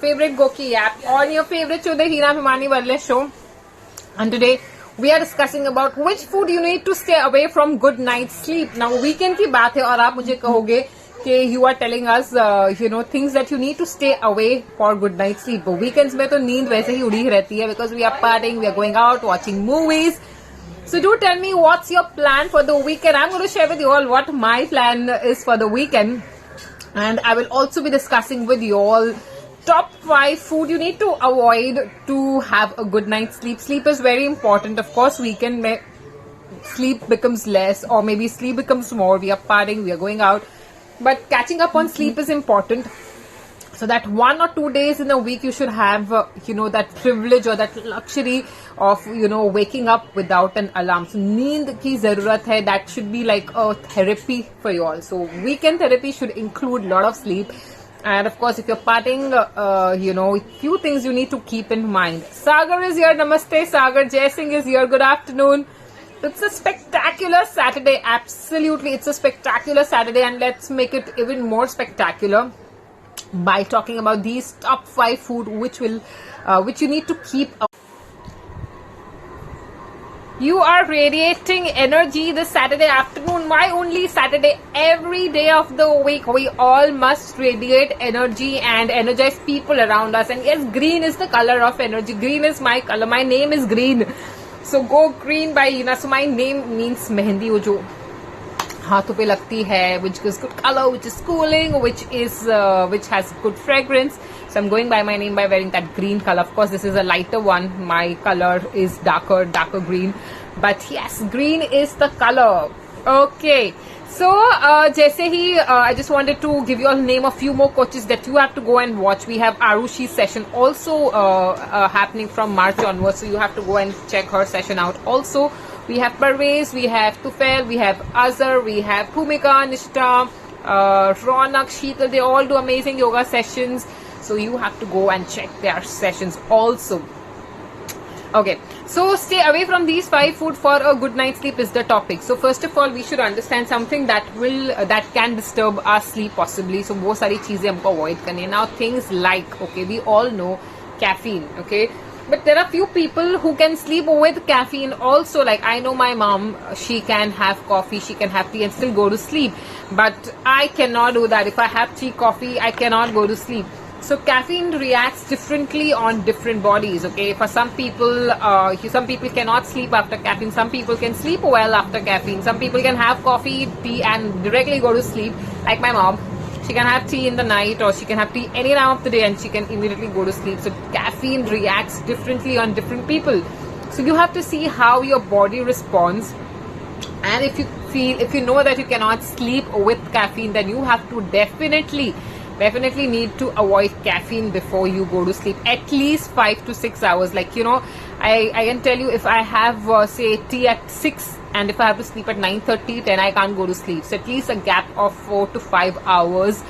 Favorite Goki app on your favorite show, the Hina Himani Varle show. And today we are discussing about which food you need to stay away from good night's sleep. Now weekend की बात है और आप मुझे कहोगे कि you are telling us things that you need to stay away for good night's sleep. But weekends में तो नींद वैसे ही उड़ी रहती है because we are partying, we are going out, watching movies. So do tell me what's your plan for the weekend. I'm going to share with you all what my plan is for the weekend. And I will also be discussing with you all top 5 food you need to avoid to have a good night's sleep. Sleep is very important. Of course, weekend may sleep becomes less or maybe sleep becomes more. We are partying, we are going out. But catching up on sleep is important. So that 1 or 2 days in a week you should have, that privilege or that luxury of, waking up without an alarm. So neend ki zarurat hai. That should be like a therapy for you all. So weekend therapy should include a lot of sleep. And of course, if you're partying, few things you need to keep in mind. Sagar is here. Namaste, Sagar. Jai Singh is here. Good afternoon. It's a spectacular Saturday. Absolutely. It's a spectacular Saturday. And let's make it even more spectacular by talking about these top 5 food which you need to keep. You are radiating energy this Saturday afternoon. Why only Saturday? Every day of the week, we all must radiate energy and energize people around us. And yes, green is the color of energy. Green is my color. My name is Green. So go green by Ina. So my name means Mehendi, wo jo हाथों पे लगती है, which gives good color, which is cooling, which has good fragrance. So I'm going by my name by wearing that green color. Of course, this is a lighter one. My color is darker green. But yes, green is the color. Okay. So, जैसे ही I just wanted to give you all name a few more coaches that you have to go and watch. We have Arushi's session also happening from March onwards. So you have to go and check her session out also. We have Parvez, we have Tufail, we have Azhar, we have Bhumika, Nishta, Ronak, Sheetal. They all do amazing yoga sessions. So you have to go and check their sessions also. Okay, so stay away from these 5 food for a good night's sleep is the topic. So first of all, we should understand something that can disturb our sleep possibly. So वो सारी चीजें हमको avoid करनी है. Now things like, okay, we all know caffeine, okay. But there are few people who can sleep with caffeine also. Like I know my mom, she can have coffee, she can have tea and still go to sleep. But I cannot do that. If I have tea, coffee, I cannot go to sleep. So caffeine reacts differently on different bodies. Okay, for some people cannot sleep after caffeine. Some people can sleep well after caffeine. Some people can have coffee, tea, and directly go to sleep. Like my mom. She can have tea in the night or she can have tea any time of the day and she can immediately go to sleep. So caffeine reacts differently on different people. So you have to see how your body responds. And if you know that you cannot sleep with caffeine, then you have to definitely need to avoid caffeine before you go to sleep. At least 5 to 6 hours. Like, I can tell you if I have say tea at 6 and if I have to sleep at 9:30, then I can't go to sleep. So at least a gap of 4 to 5 hours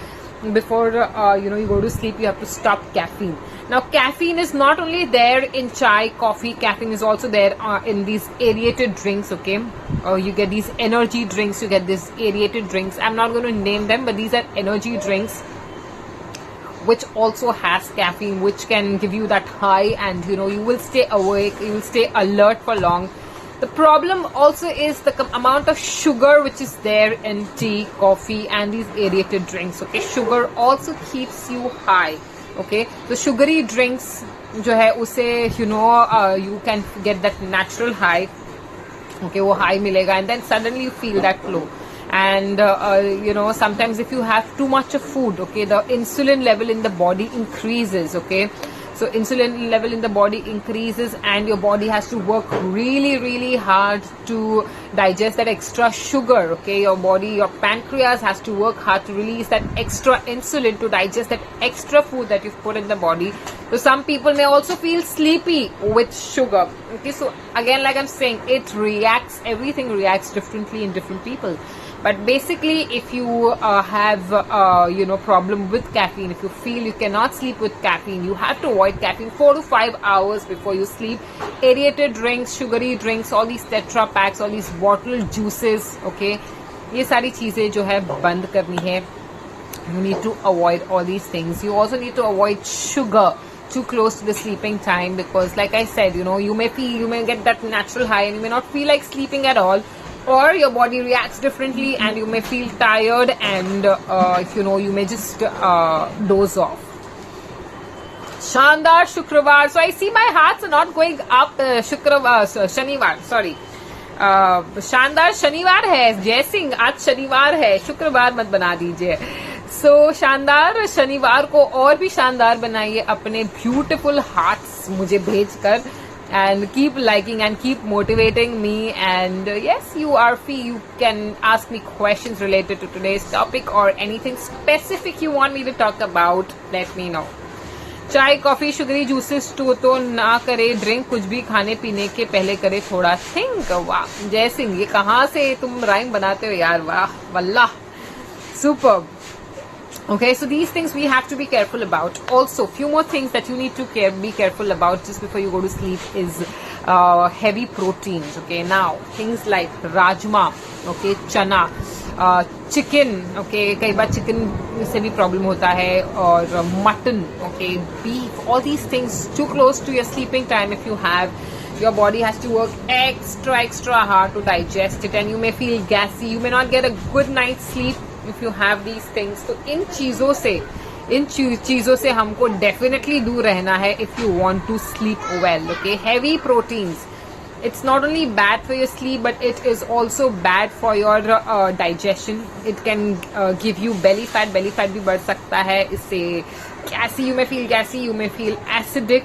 before you go to sleep, you have to stop caffeine. Now caffeine is not only there in chai, coffee. Caffeine is also there in these aerated drinks. Okay, you get these energy drinks, you get these aerated drinks. I'm not going to name them, but these are energy drinks which also has caffeine, which can give you that high and you will stay awake, you will stay alert for long. The problem also is the amount of sugar which is there in tea, coffee and these aerated drinks. Okay, sugar also keeps you high. Okay, so sugary drinks जो है उसे you can get that natural high. Okay, वो high मिलेगा and then suddenly you feel that low. And sometimes if you have too much of food, okay, the insulin level in the body increases. Okay, so insulin level in the body increases and your body has to work really, really hard to digest that extra sugar. Okay, your pancreas has to work hard to release that extra insulin to digest that extra food that you've put in the body. So some people may also feel sleepy with sugar. Okay, so again, like I'm saying, everything reacts differently in different people. But basically, if you have problem with caffeine, if you feel you cannot sleep with caffeine, you have to avoid caffeine 4 to 5 hours before you sleep. Aerated drinks, sugary drinks, all these tetra packs, all these bottled juices, okay, ये सारी चीजें जो है बंद करनी है. You need to avoid all these things. You also need to avoid sugar too close to the sleeping time, because like I said, you may get that natural high and you may not feel like sleeping at all, or your body reacts differently and you may feel tired and you may just doze off. Shandar Shukrawar. So I see my hearts are not going up. Shanivar, sorry. शानदार शनिवार है जय सिंह, आज शनिवार है, शुक्रवार मत बना दीजिए. सो शानदार शनिवार को और भी शानदार बनाइए अपने ब्यूटिफुल हार्ट्स मुझे भेजकर, and keep liking and keep motivating me. And yes, you are free, you can ask me questions related to today's topic or anything specific you want me to talk about. Let me know. चाय coffee sugary juices तो ना करे, drink कुछ भी खाने पीने के पहले करे थोड़ा थिंक. वाह जय सिंह, ये कहाँ से तुम राइम बनाते हो यार, वाह वल्लाह, super. Okay, so these things we have to be careful about. Also, few more things that you need to be careful about just before you go to sleep is heavy proteins. Okay, now things like rajma, okay, chana, chicken, okay, कई बार chicken से भी problem होता है, और mutton, okay, beef, all these things too close to your sleeping time. If you have, your body has to work extra hard to digest it, and you may feel gassy. You may not get a good night's sleep if you have these things. तो इन चीजों से हमको definitely दूर रहना है if you want to sleep well. Okay, heavy proteins, it's not only bad for your sleep but it is also bad for your digestion. It can give you belly fat भी बढ़ सकता है इससे. Gassy, you may feel gassy, you may feel acidic,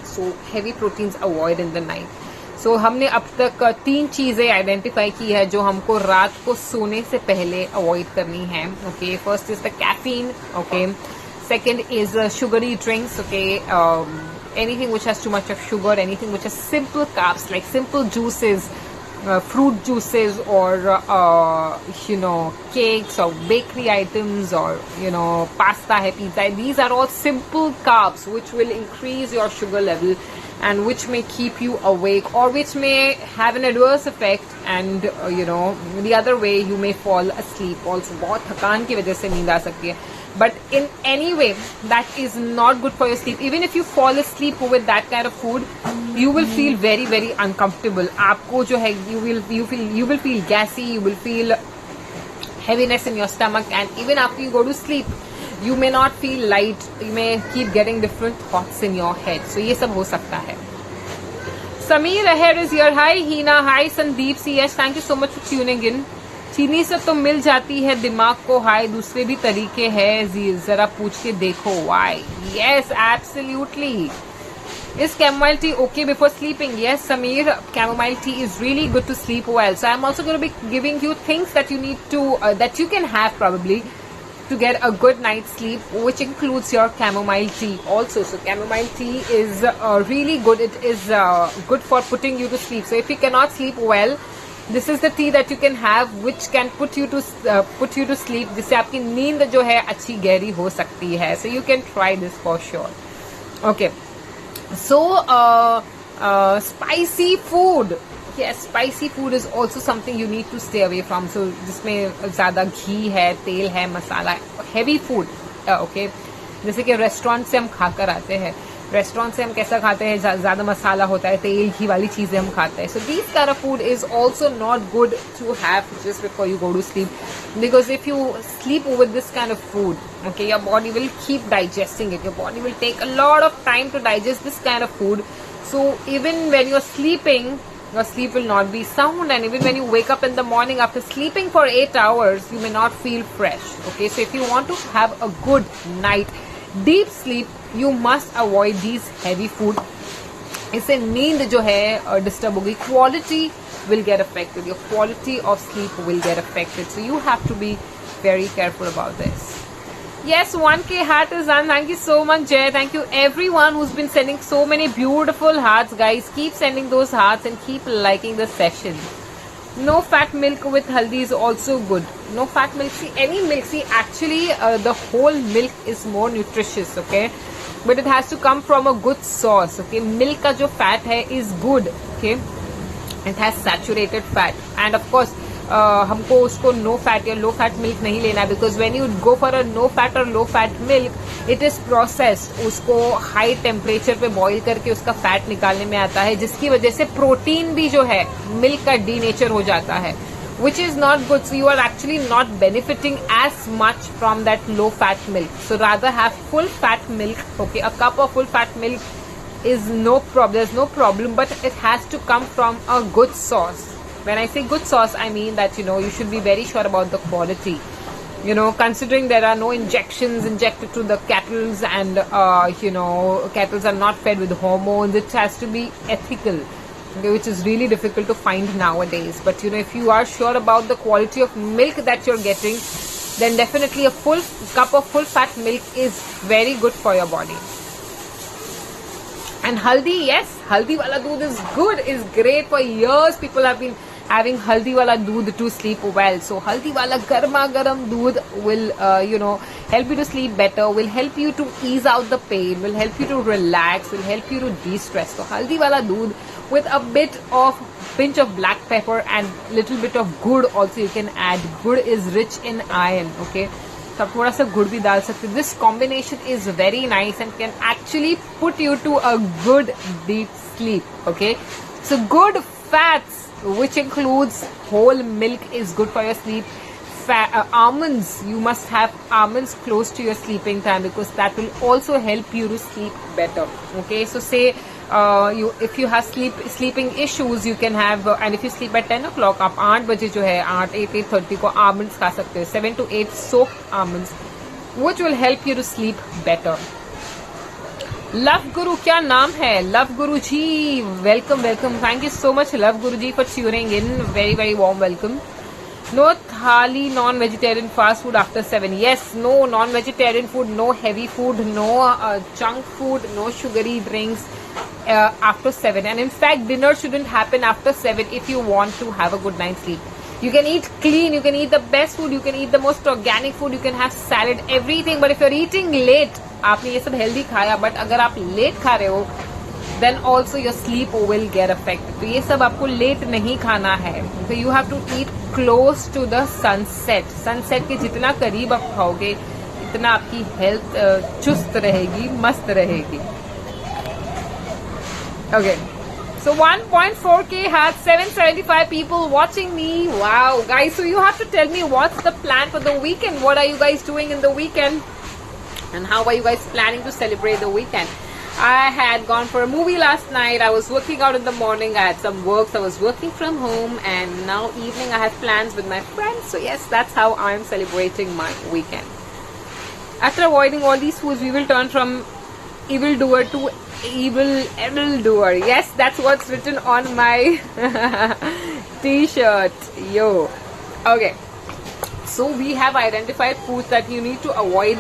so heavy proteins avoid in the night. सो हमने अब तक 3 चीजें identify की है जो हमको रात को सोने से पहले अवॉइड करनी है. Okay, first is the caffeine. Okay, second is sugary drinks. Okay, anything which has too much of sugar, anything which has simple carbs like simple juices, fruit juices, or cakes or bakery items, or pasta hai, pizza. These are all simple carbs which will increase your sugar level and which may keep you awake, or which may have an adverse effect, and the other way you may fall asleep also. बहुत थकान की वजह से नींद आ सकती है, but in any way that is not good for your sleep. Even if you fall asleep with that kind of food, you will feel very uncomfortable. आपको जो है you will feel gassy, you will feel heaviness in your stomach, and even after you go to sleep you may not feel light, you may keep getting different thoughts in your head. So ये सब हो सकता है. Sameer ahead is here. Hi Hina, hi Sandeep CS, thank you so much for tuning in. चीनी से तो मिल जाती है दिमाग को हाय, दूसरे भी तरीके हैं, जरा पूछ के देखो why. Yes, absolutely. Is chamomile tea okay before sleeping? Yes, Sameer, chamomile tea is really good to sleep well. So I'm also going to be giving you things that you need to, that you can have probably to get a good night's sleep, which includes your chamomile tea also. So chamomile tea is really good. It is good for putting you to sleep. So if you cannot sleep well, this is the tea that you can have, which can put you to sleep, जिससे आपकी नींद जो है अच्छी गहरी हो सकती है. So you can try this for sure. Okay. So spicy food. Yes, spicy food is also something you need to stay away from. So जिसमें ज़्यादा घी है, तेल है, मसाला, heavy food. Okay, जैसे कि रेस्टोरेंट से हम खाकर आते हैं, रेस्टोरेंट से हम कैसा खाते हैं, ज़्यादा मसाला होता है, तेल घी वाली चीज़ें हम खाते हैं. So these kind of food is also not good to have just before you go to sleep, because if you sleep with this kind of food, okay, your body will keep digesting it. Your body will take a lot of time to digest this kind of food. So even when you're sleeping, your sleep will not be sound, and even when you wake up in the morning after sleeping for 8 hours, you may not feel fresh. Okay, so if you want to have a good night, deep sleep, you must avoid these heavy food. इससे नींद जो है disturb होगी, quality will get affected, your quality of sleep will get affected. So you have to be very careful about this. Yes, 1K heart is done. Thank you so much, Jay. Thank you everyone who's been sending so many beautiful hearts, guys. Keep sending those hearts and keep liking the session. No fat milk with haldi is also good. No fat milk. See, any milk. See, actually, the whole milk is more nutritious, okay? But it has to come from a good source, okay? Milk का जो fat है is good, okay? It has saturated fat, and of course, हमको उसको no fat या लो fat milk नहीं लेना है, because when you go for a no fat और low fat milk it is processed, उसको हाई टेम्परेचर पे बॉईल करके उसका फैट निकालने में आता है, जिसकी वजह से प्रोटीन भी जो है मिल्क का डीनेचर हो जाता है, which is not good. So you are actually not benefiting as much from that low fat milk. So rather have full fat milk. Okay, a cup of full fat milk is no problem. There's no problem, but it has to come from a good source. When I say good source, I mean that you should be very sure about the quality. Considering there are no injections injected to the cattles, and cattles are not fed with hormones. It has to be ethical. Okay, which is really difficult to find nowadays. But if you are sure about the quality of milk that you're getting, then definitely a full cup of full fat milk is very good for your body. And haldi, yes, haldi wala doodh is good, is great. For years people have been having haldi wala doodh to sleep well. So haldi wala garma garam doodh will help you to sleep better, will help you to ease out the pain, will help you to relax, will help you to de-stress. So haldi wala doodh with a bit of pinch of black pepper and little bit of gur also you can add. Gur is rich in iron. Okay, तो आप थोड़ा सा गुड़ भी डाल सकते हैं. This combination is very nice and can actually put you to a good deep sleep. Okay, so good fats which includes whole milk is good for your sleep. Almonds, you must have almonds close to your sleeping time, because that will also help you to sleep better. Okay, so say if you have sleeping issues, you can have and if you sleep at 10 o'clock, आप 8 बजे जो है 8:30 को almonds खा सकते हो. 7 to 8 soaked almonds, which will help you to sleep better. Love Guru, क्या नाम है? Love Guru ji, welcome welcome. Thank you so much Love Guru ji for tuning in. Very very warm welcome. No thali, non-vegetarian fast food after 7. Yes, no non-vegetarian food, no heavy food, no junk food, no sugary drinks after 7. And in fact, dinner shouldn't happen after 7 if you want to have a good night's sleep. You can eat clean, you can eat the best food, you can eat the most organic food, you can have salad, everything. But if you're eating late, आपने ये सब healthy खाया, but अगर आप late खा रहे हो, then also your sleep will get affected. तो ये सब आपको late नहीं खाना है. So you have to eat close to the sunset. Sunset के जितना करीब आप खाओगे, इतना आपकी health चुस्त रहेगी, मस्त रहेगी. Okay. So 1.4K had 775 people watching me. Wow, guys. So you have to tell me what's the plan for the weekend. What are you guys doing in the weekend? And how are you guys planning to celebrate the weekend? I had gone for a movie last night. I was working out in the morning. I had some work. I was working from home. And now evening I have plans with my friends. So yes, that's how I'm celebrating my weekend. After avoiding all these foods, we will turn from evildoer to evildoer. Yes, that's what's written on my t-shirt. Yo. Okay. So we have identified foods that you need to avoid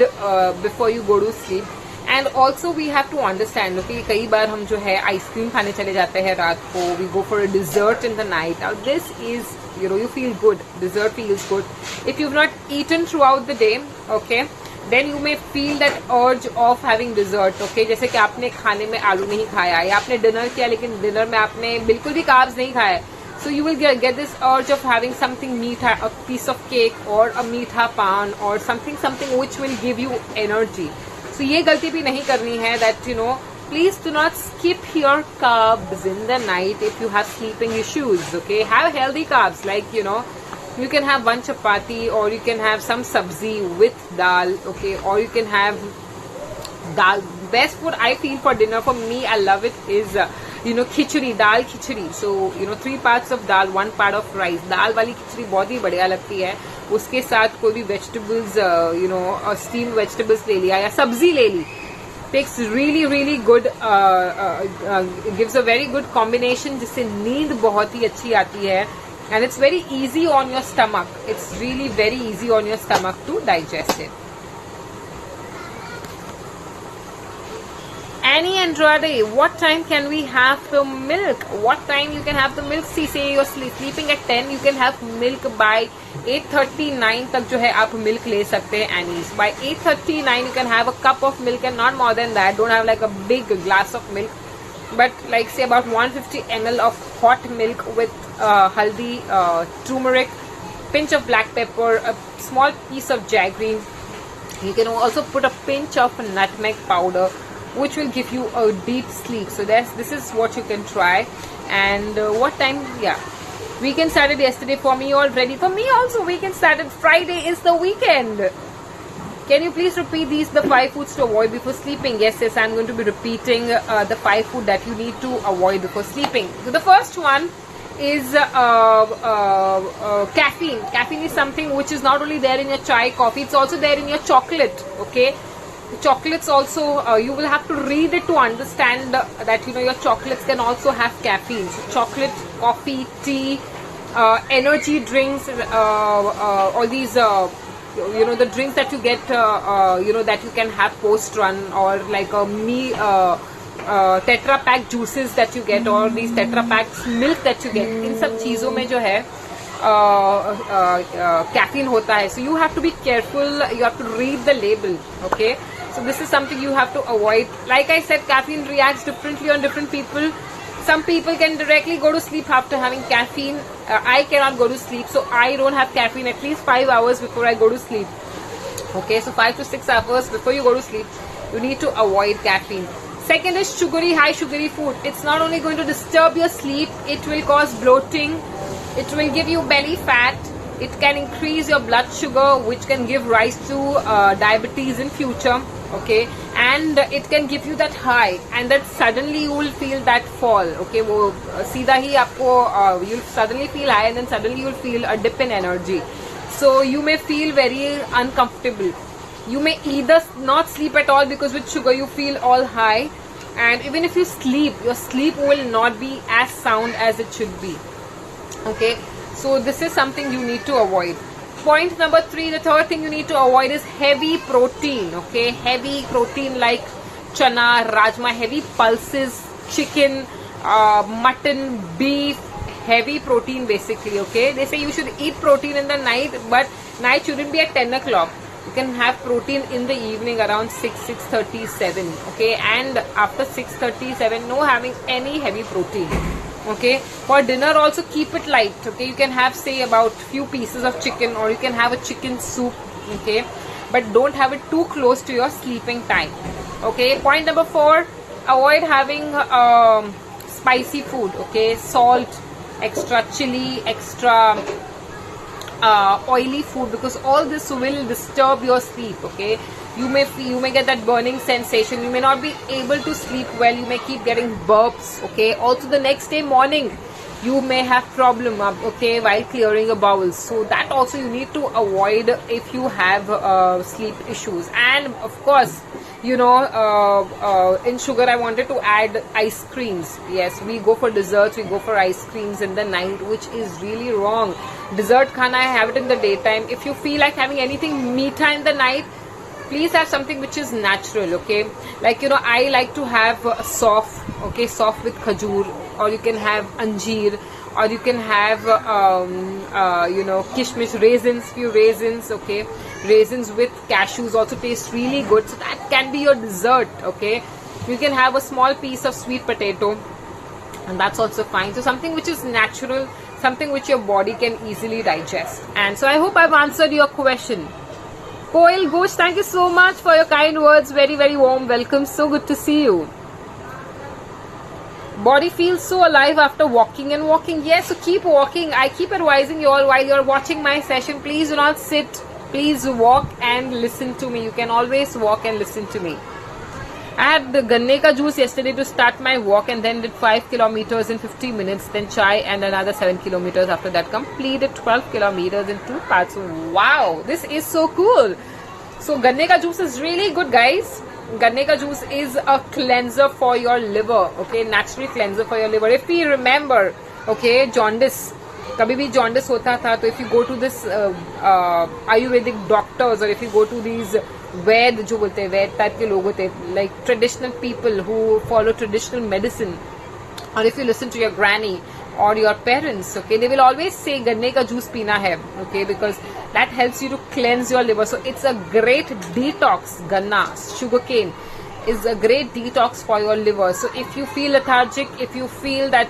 before you go to sleep. And also we have to understand, okay, कई बार हम जो है ice cream खाने चले जाते हैं रात को. We go for a dessert in the night. Now this is, you feel good. Dessert feels good. If you've not eaten throughout the day, okay, then you may feel that urge of having dessert. Okay, जैसे कि आपने खाने में आलू नहीं खाया, या आपने डिनर किया लेकिन डिनर में आपने बिल्कुल भी कार्ब्स नहीं खाया. So you will get this urge of having something meetha, a piece of cake or a meetha pan or something which will give you energy. So ये गलती भी नहीं करनी है. That please do not skip your carbs in the night if you have sleeping issues. Okay, have healthy carbs, like you can have one chapati, or you can have some sabzi with dal. Okay, or you can have dal. Best food I feel for dinner, for me, I love it, is khichdi, dal khichdi. So 3 parts of dal, 1 part of rice. दाल वाली खिचड़ी बहुत ही बढ़िया लगती है. उसके साथ कोई भी vegetables, steam vegetables ले लिया या सब्जी ले ली. Takes really good, gives a very good combination, जिससे नींद बहुत ही अच्छी आती है. And it's very easy on your stomach. It's really very easy on your stomach to digest it. Annie Andrade, what time can we have the milk? What time you can have the milk? See, say you're sleeping at 10, you can have milk by 8:39 तक जो है आप milk ले सकते हैं. Annie's, by 8:39 you can have a cup of milk and not more than that. Don't have like a big glass of milk, but like say about 150 ml of hot milk with haldi, turmeric, pinch of black pepper, a small piece of jaggery. You can also put a pinch of nutmeg powder, which will give you a deep sleep. So this is what you can try. And what time? Yeah, weekend started yesterday for me already. For me also, weekend started. Friday is the weekend. Can you please repeat the 5 foods to avoid before sleeping? Yes, I'm going to be repeating the 5 food that you need to avoid before sleeping. So the first one is caffeine. Caffeine is something which is not only there in your chai, coffee, it's also there in your chocolate. Okay, chocolates also, you will have to read it to understand that your chocolates can also have caffeine. So chocolate, coffee, tea, energy drinks, all these the drinks that you get that you can have post run, or like a tetra pack juices that you get, or these tetra packs milk that you get. In सब चीजों में जो है caffeine होता है. So you have to be careful, you have to read the label. Okay, so this is something you have to avoid. Like I said, caffeine reacts differently on different people. Some people can directly go to sleep after having caffeine. I cannot go to sleep, so I don't have caffeine at least 5 hours before I go to sleep. Okay, so 5 to 6 hours before you go to sleep, you need to avoid caffeine. Second is high sugary food. It's not only going to disturb your sleep, it will cause bloating, it will give you belly fat, it can increase your blood sugar, which can give rise to diabetes in future. Okay, and it can give you that high, and that suddenly you will feel that fall. Okay, वो सीधा ही आपको you'll suddenly feel high, and then suddenly you'll feel a dip in energy. So you may feel very uncomfortable. You may either not sleep at all because with sugar you feel all high, and even if you sleep, your sleep will not be as sound as it should be. Okay, so this is something you need to avoid. Point number 3, the third thing you need to avoid is heavy protein. Okay, heavy protein like chana, rajma, heavy pulses, chicken, mutton, beef, heavy protein basically. Okay, they say you should eat protein in the night, but night shouldn't be at 10 o'clock. You can have protein in the evening around 6:37. Okay, and after 6:37, no having any heavy protein. Okay, for dinner also keep it light. Okay, you can have say about few pieces of chicken, or you can have a chicken soup. Okay, but don't have it too close to your sleeping time. Okay, point number 4, avoid having spicy food. Okay, salt, extra chili, extra oily food, because all this will disturb your sleep. Okay, you may get that burning sensation, you may not be able to sleep well, you may keep getting burps. Okay, also the next day morning you may have problem okay, while clearing your bowels. So that also you need to avoid if you have sleep issues. And of course, in sugar I wanted to add ice creams. Yes, we go for desserts, we go for ice creams in the night, which is really wrong. Dessert khana, I have it in the daytime. If you feel like having anything meetha in the night, please have something which is natural. Okay, like I like to have soft. Okay, soft with khajur, or you can have anjeer, or you can have kishmish, raisins, few raisins. Okay, raisins with cashews also taste really good, so that can be your dessert. Okay, you can have a small piece of sweet potato, and that's also fine. So something which is natural, something which your body can easily digest. And so I hope I've answered your question. Koil Ghosh, thank you so much for your kind words. Very, very warm welcome. So good to see you. Body feels so alive after walking and walking. Yes, so keep walking. I keep advising you all while you're watching my session, please do not sit. Please walk and listen to me. You can always walk and listen to me. I had the ganne ka juice yesterday to start my walk, and then did 5 kilometers in 50 minutes, then chai and another 7 kilometers after that. Completed 12 kilometers in 2 parts. Wow, this is so cool. So ganne ka juice is really good, guys. Ganne ka juice is a cleanser for your liver. Okay, natural cleanser for your liver. If we remember, okay, jaundice, कभी भी jaundice होता था, तो if you go to this Ayurvedic doctors, or if you go to these वैद जो बोलते हैं, वैद type के लोग होते हैं, like traditional people who follow traditional medicine, or if you listen to your granny or your parents, okay, they will always say गन्ने का juice पीना है. Okay, because that helps you to cleanse your liver. So it's a great detox. गन्ना, sugarcane, is a great detox for your liver. So if you feel lethargic, if you feel that,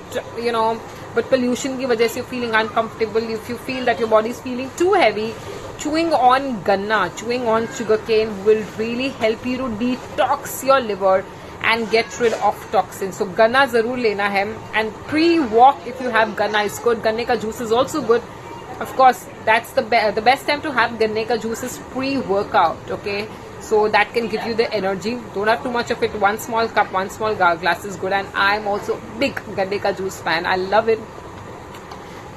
but pollution ki wajah se you're feeling uncomfortable, if you feel that your body is feeling too heavy, chewing on ganna, chewing on sugarcane will really help you to detox your liver and get rid of toxins. So ganna zarur lena hai, and pre-walk if you have ganna is good. Ganne ka juice is also good. Of course, that's the best time to have ganne ka juice is pre-workout, okay? So that can give you the energy. Don't have too much of it. One small cup, one small glass is good. And I'm also a big ganne ka juice fan. I love it.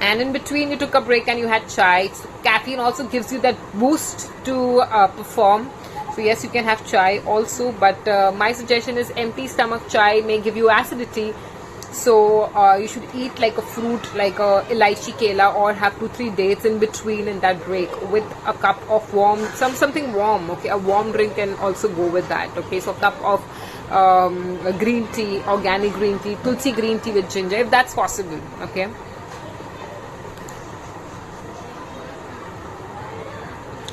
And in between you took a break and you had chai. So caffeine also gives you that boost to perform. So yes, you can have chai also, but my suggestion is empty stomach chai may give you acidity. So you should eat like a fruit, like a elaichi kela, or have 2-3 dates in between in that break with a cup of something warm. Okay, a warm drink can also go with that. Okay, so a cup of green tea, organic green tea, tulsi green tea with ginger, if that's possible. Okay.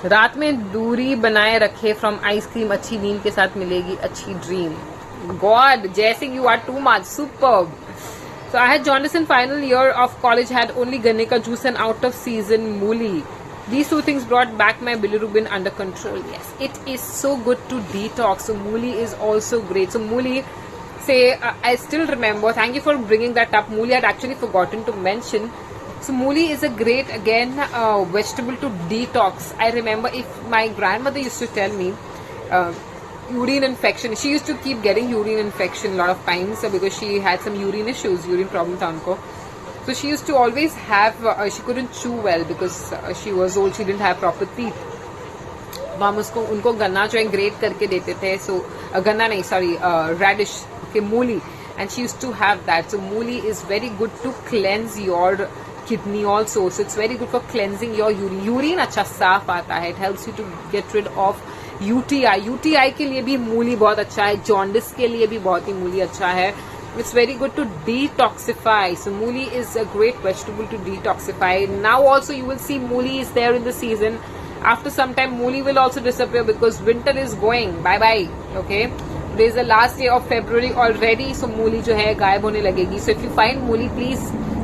रात में दूरी बनाए रखे from ice cream, अच्छी नींद के साथ मिलेगी अच्छी dream. God, Jaising, you are too much. Superb. So I had jaundice in final year of college, had only ganne ka juice and out of season mooli. These two things brought back my bilirubin under control. Yes, it is so good to detox. So mooli is also great. So mooli, I still remember, thank you for bringing that up. Mooli I had actually forgotten to mention. So mooli is a great, again, vegetable to detox. I remember if my grandmother used to tell me, urine infection. She used to keep getting urine infection a lot of times because she had some urine issues, urine problem tha unko. So she used to always have, she couldn't chew well because she was old, she didn't have proper teeth. हम उनको गन्ना जो है great करके देते थे. So गन्ना नहीं, sorry, radish, okay, mooli, and she used to have that. So mooli is very good to cleanse your kidney also. So it's very good for cleansing your urine. Urine अच्छा साफ आता है. It helps you to get rid of UTI के लिए भी मूली बहुत अच्छा है. जॉन्डिस के लिए भी बहुत ही मूली अच्छा है. It's very good to detoxify. So mooli is a great vegetable to detoxify. Now also you will see mooli is there in the season. After some time mooli will also disappear because winter is going. Bye bye. Okay. Today is the last day of February already. So mooli जो है गायब होने लगेगी. So if you find mooli, please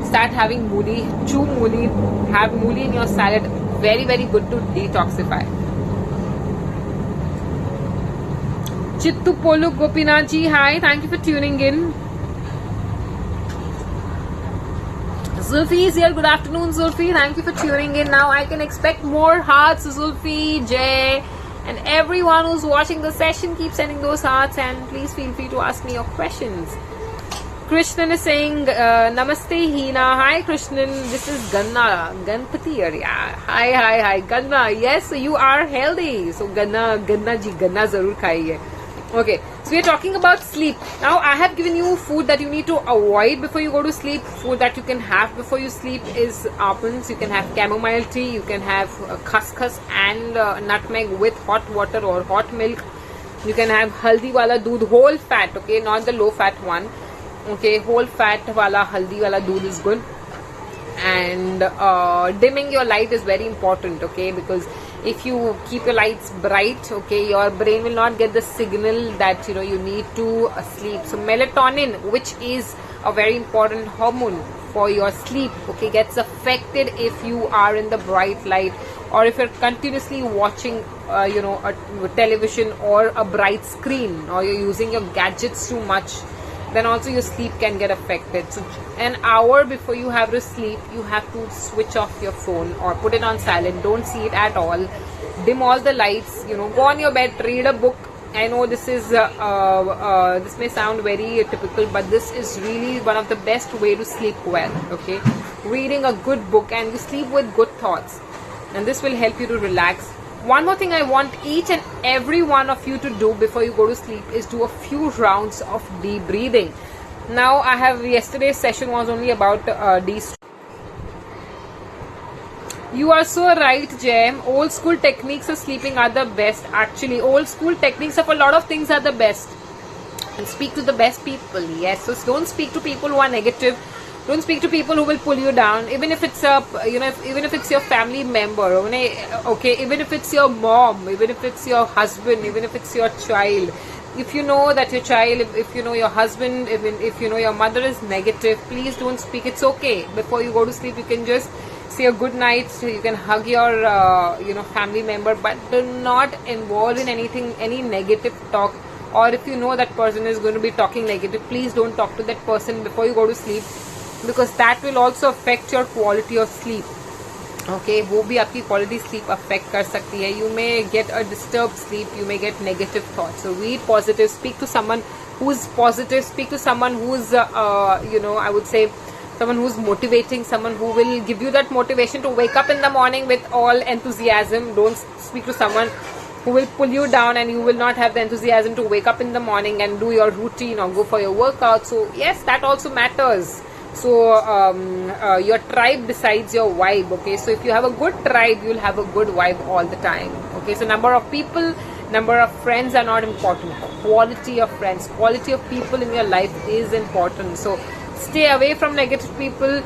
start having mooli. Chew mooli. Have mooli in your salad. Very, very good to detoxify. Chittu Polu Gopinath ji, hi, thank you for tuning in. Zulfi is here. Good afternoon, Zulfi. Thank you for tuning in. Now I can expect more hearts, Zulfi, Jay, and everyone who's watching the session. Keep sending those hearts and please feel free to ask me your questions. Krishnan is saying, Namaste, Hina. Hi, Krishnan. This is Ganna. Ganpati area. Hi. Ganna. Yes, you are healthy. So, Ganna ji, Ganna zarur khaiye. Okay, so we are talking about sleep. Now I have given you food that you need to avoid before you go to sleep. Food that you can have before you sleep is almonds. You can have chamomile tea. You can have khaskhas and nutmeg with hot water or hot milk. You can have haldi wala doodh, whole fat, okay, not the low fat one. Okay, whole fat wala haldi wala doodh is good. And dimming your light is very important, okay, because if you keep your lights bright, okay, your brain will not get the signal that you need to sleep. So melatonin, which is a very important hormone for your sleep, okay, gets affected if you are in the bright light or if you're continuously watching a television or a bright screen, or you're using your gadgets too much. Then also your sleep can get affected. So an hour before you have to sleep, you have to switch off your phone or put it on silent. Don't see it at all. Dim all the lights. Go on your bed, read a book. I know this is this may sound very typical, but this is really one of the best way to sleep well. Okay, reading a good book and you sleep with good thoughts, and this will help you to relax. One more thing I want each and every one of you to do before you go to sleep is do a few rounds of deep breathing. Now I have, yesterday's session was only about You are so right, Jem. Old school techniques of sleeping are the best. Actually, old school techniques of a lot of things are the best. And speak to the best people. Yes, so don't speak to people who are negative. Don't speak to people who will pull you down, even if it's even if it's your family member, okay, even if it's your mom, even if it's your husband, even if it's your child. if you know that your child, if you know your husband, even if you know your mother is negative, please don't speak. It's okay. Before you go to sleep, you can just say a good night. So you can hug your family member, but do not involve in anything, any negative talk. Or if you know that person is going to be talking negative, please don't talk to that person before you go to sleep, because that will also affect your quality of sleep. Okay, वो भी आपकी quality sleep affect कर सकती है. You may get a disturbed sleep, you may get negative thoughts. So read positive, speak to someone who's positive, speak to someone who's I would say someone who's motivating, someone who will give you that motivation to wake up in the morning with all enthusiasm. Don't speak to someone who will pull you down and you will not have the enthusiasm to wake up in the morning and do your routine or go for your workout. So yes, that also matters. So your tribe decides your vibe. Okay, so if you have a good tribe, you'll have a good vibe all the time. Okay, so number of people, number of friends are not important. Quality of friends, quality of people in your life is important. So stay away from negative people,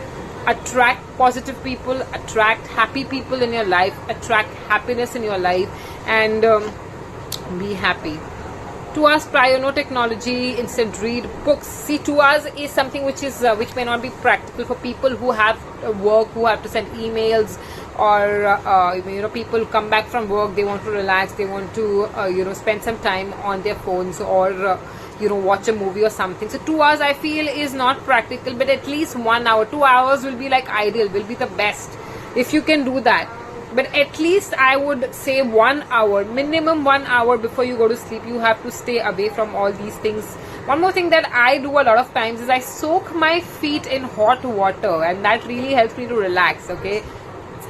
attract positive people, attract happy people in your life, attract happiness in your life, and be happy. 2 hours prior, no technology, instant read books. See, 2 hours is something which which may not be practical for people who have work, who have to send emails, or people come back from work, they want to relax, they want to spend some time on their phones, or watch a movie or something. So 2 hours I feel is not practical, but at least 1 hour, 2 hours will be like ideal, will be the best if you can do that. But at least I would say 1 hour, minimum 1 hour before you go to sleep, you have to stay away from all these things. One more thing that I do a lot of times is I soak my feet in hot water, and that really helps me to relax. Okay,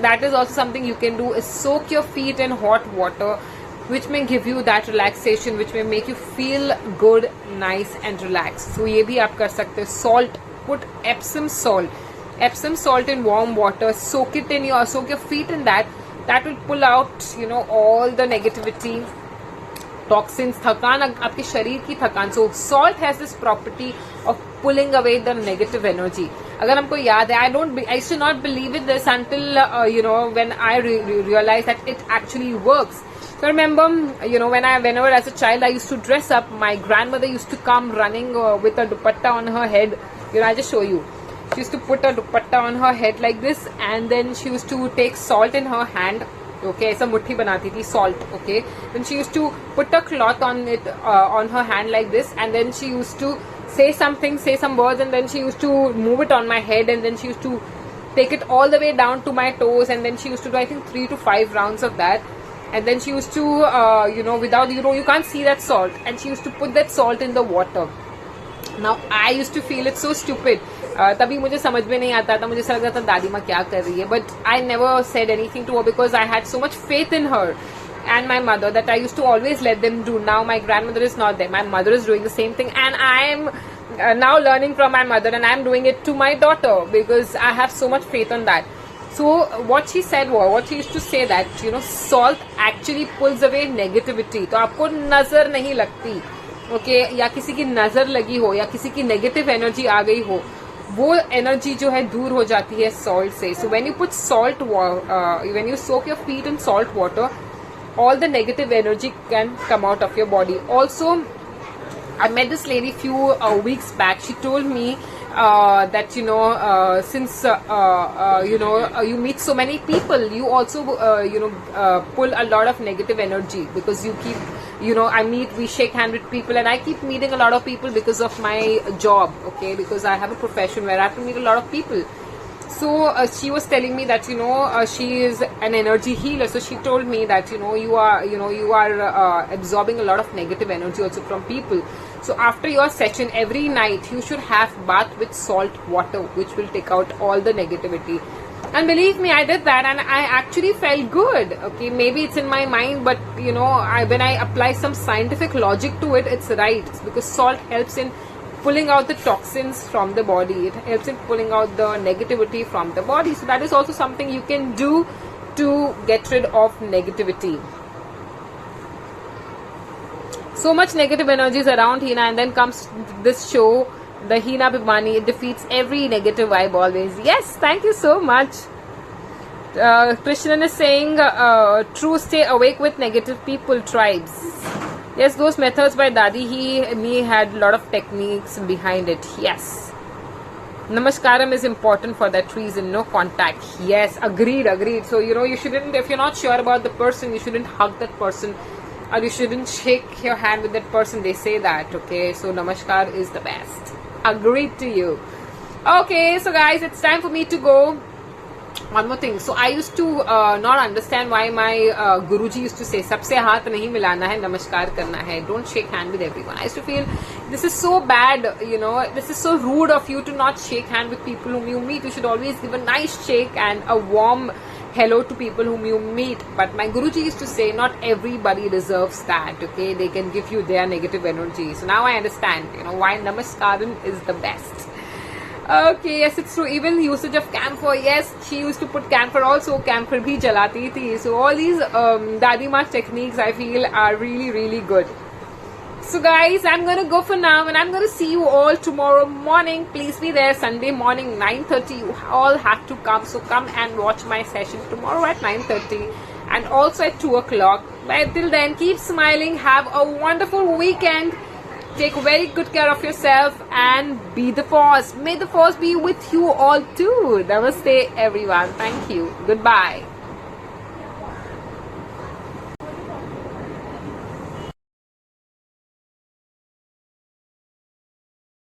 that is also something you can do, is soak your feet in hot water, which may give you that relaxation, which may make you feel good, nice and relaxed. So ये भी आप कर सकते हो. Salt, put Epsom salt in warm water, soak your feet in that will pull out all the negativity, toxins, थकान, आपके शरीर की थकान. So salt has this property of pulling away the negative energy. अगर हमको याद है, I used to not believe in this until when I realized that it actually works. So I remember, whenever as a child I used to dress up, my grandmother used to come running with a dupatta on her head. I just show you. She used to put a dupatta on her head like this, and then she used to take salt in her hand. Okay, ऐसा मुट्ठी बनाती थी salt. Okay, then she used to put a cloth on it on her hand like this, and then she used to say some words, and then she used to move it on my head, and then she used to take it all the way down to my toes, and then she used to do I think 3 to 5 rounds of that. And then she used to without you can't see that salt, and she used to put that salt in the water. Now I used to feel it so stupid. तभी मुझे समझ में नहीं आता था, मुझे ऐसा लगता था दादी माँ क्या कर रही है. But I never said anything to her because I had so much faith in her and my mother that I used to always let them do. Now my grandmother is not there, my mother is doing the same thing, and I am now learning from my mother, and I am doing it to my daughter because I have so much faith on that. So what she used to say that salt actually pulls away negativity. तो आपको नजर नहीं लगती, okay, या किसी की नजर लगी हो, या किसी की negative energy आ गई हो, वो energy जो है दूर हो जाती है salt से. So when you put salt, when you soak your feet in salt water, all the negative energy can come out of your body. Also, I met this lady few weeks back. She told me that since you meet so many people, you also pull a lot of negative energy, because you keep we shake hand with people, and I keep meeting a lot of people because of my job. Okay, because I have a profession where I have to meet a lot of people. So she was telling me that she is an energy healer. So she told me that you are absorbing a lot of negative energy also from people. So after your session, every night you should have bath with salt water, which will take out all the negativity. And believe me, I did that, and I actually felt good. Okay, maybe it's in my mind, but when I apply some scientific logic to it, it's right. It's because salt helps in pulling out the toxins from the body. It helps in pulling out the negativity from the body. So that is also something you can do to get rid of negativity. So much negative energy is around Hina, and then comes this show, the Hina Bhimani. It defeats every negative vibe always. Yes, thank you so much. Krishnan is saying, true, stay awake with negative people, tribes. Yes, those methods by Dadi he had a lot of techniques behind it. Yes. Namaskaram is important for that reason. No contact. Yes, agreed. So, you shouldn't, if you're not sure about the person, you shouldn't hug that person or you shouldn't shake your hand with that person. They say that, okay? So, namaskar is the best. Agreed to you. Okay, so guys, it's time for me to go. One more thing. So I used to not understand why my Guruji used to say, "सबसे हाथ नहीं मिलाना है, नमस्कार करना है. Don't shake hand with everyone." I used to feel this is so bad. This is so rude of you to not shake hand with people whom you meet. You should always give a nice shake and a warm hello to people whom you meet. But my Guruji used to say, not everybody deserves that. Okay, they can give you their negative energy. So now I understand. Why namaskaram is the best. Okay, yes, it's true. Even usage of camphor. Yes, she used to put camphor also. Camphor bhi jalati thi. So all these Dadi Ma techniques I feel are really, really good. So guys, I'm going to go for now and I'm going to see you all tomorrow morning. Please be there Sunday morning 9:30. You all have to come. So come and watch my session tomorrow at 9:30 and also at 2 o'clock. But till then, keep smiling. Have a wonderful weekend. Take very good care of yourself and be the force. May the force be with you all too. Namaste everyone. Thank you. Goodbye.